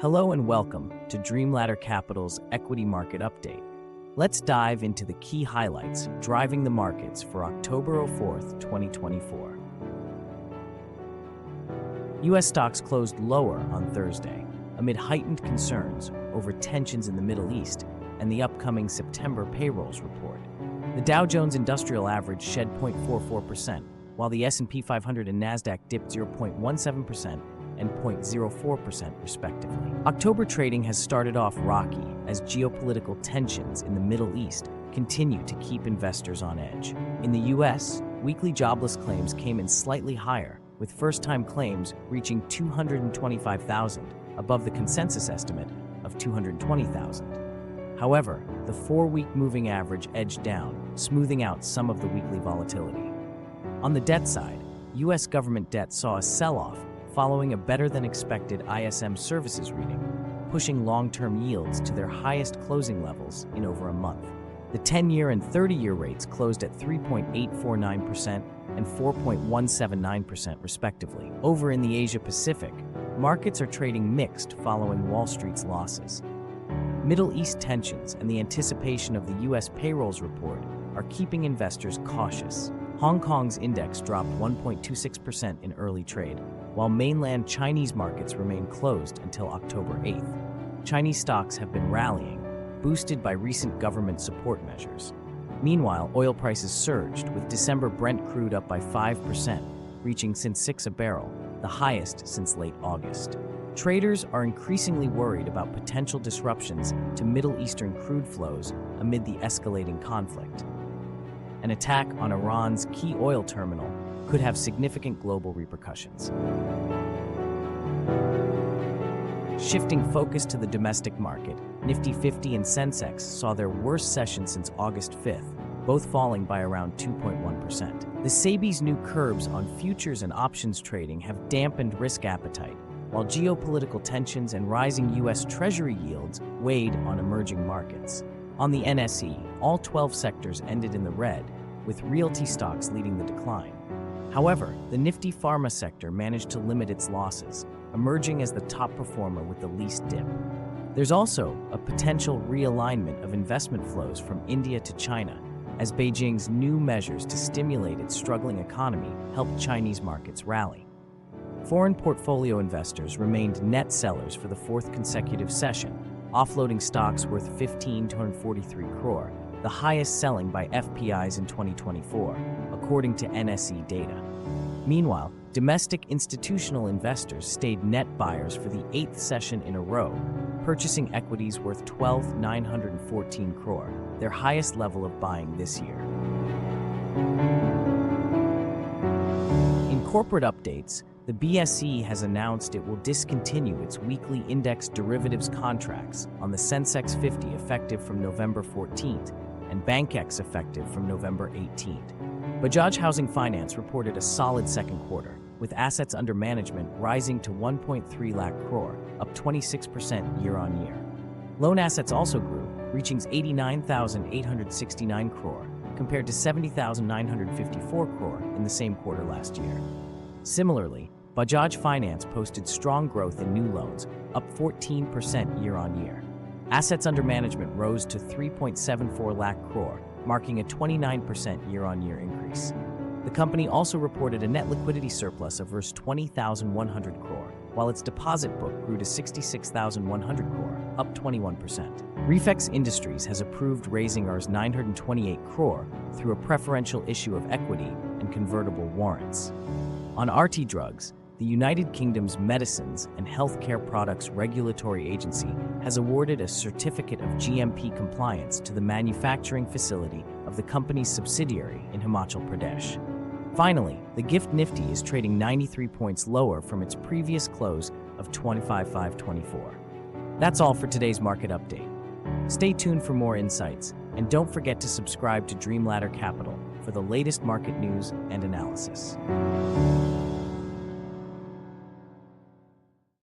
Hello and welcome to DreamLadder Capital's Equity Market Update. Let's dive into the key highlights driving the markets for October 4th, 2024. U.S. stocks closed lower on Thursday amid heightened concerns over tensions in the Middle East and the upcoming September payrolls report. The Dow Jones Industrial Average shed 0.44%, while the S&P 500 and NASDAQ dipped 0.17% and 0.04% respectively. October trading has started off rocky as geopolitical tensions in the Middle East continue to keep investors on edge. In the U.S., weekly jobless claims came in slightly higher, with first-time claims reaching 225,000, above the consensus estimate of 220,000. However, the 4-week moving average edged down, smoothing out some of the weekly volatility. On the debt side, U.S. government debt saw a sell-off following a better-than-expected ISM services reading, pushing long-term yields to their highest closing levels in over a month. The 10-year and 30-year rates closed at 3.849% and 4.179% respectively. Over in the Asia-Pacific, markets are trading mixed following Wall Street's losses. Middle East tensions and the anticipation of the U.S. payrolls report are keeping investors cautious. Hong Kong's index dropped 1.26% in early trade, while mainland Chinese markets remain closed until October 8th. Chinese stocks have been rallying, boosted by recent government support measures. Meanwhile, oil prices surged, with December Brent crude up by 5%, reaching Sensex a barrel, the highest since late August. Traders are increasingly worried about potential disruptions to Middle Eastern crude flows amid the escalating conflict. An attack on Iran's key oil terminal could have significant global repercussions. Shifting focus to the domestic market, Nifty 50 and Sensex saw their worst session since August 5th, both falling by around 2.1%. The SEBI's new curbs on futures and options trading have dampened risk appetite, while geopolitical tensions and rising U.S. Treasury yields weighed on emerging markets. On the NSE, all 12 sectors ended in the red, with realty stocks leading the decline. However, the Nifty pharma sector managed to limit its losses, emerging as the top performer with the least dip. There's also a potential realignment of investment flows from India to China, as Beijing's new measures to stimulate its struggling economy helped Chinese markets rally. Foreign portfolio investors remained net sellers for the fourth consecutive session, offloading stocks worth 15,243 crore, the highest selling by FPIs in 2024, according to NSE data. Meanwhile, domestic institutional investors stayed net buyers for the 8th session in a row, purchasing equities worth 12,914 crore, their highest level of buying this year. In corporate updates, the BSE has announced it will discontinue its weekly index derivatives contracts on the Sensex 50 effective from November 14th and BankX effective from November 18th. Bajaj Housing Finance reported a solid second quarter, with assets under management rising to 1.3 lakh crore, up 26% year-on-year. Loan assets also grew, reaching 89,869 crore, compared to 70,954 crore in the same quarter last year. Similarly, Bajaj Finance posted strong growth in new loans, up 14% year-on-year. Assets under management rose to 3.74 lakh crore, marking a 29% year-on-year increase. The company also reported a net liquidity surplus of Rs 20,100 crore, while its deposit book grew to 66,100 crore, up 21%. Refex Industries has approved raising Rs 928 crore through a preferential issue of equity and convertible warrants. On RT Drugs, the United Kingdom's Medicines and Healthcare Products Regulatory Agency has awarded a certificate of GMP compliance to the manufacturing facility of the company's subsidiary in Himachal Pradesh. Finally, the Gift Nifty is trading 93 points lower from its previous close of 25,524. That's all for today's market update. Stay tuned for more insights, and don't forget to subscribe to DreamLadder Capital for the latest market news and analysis.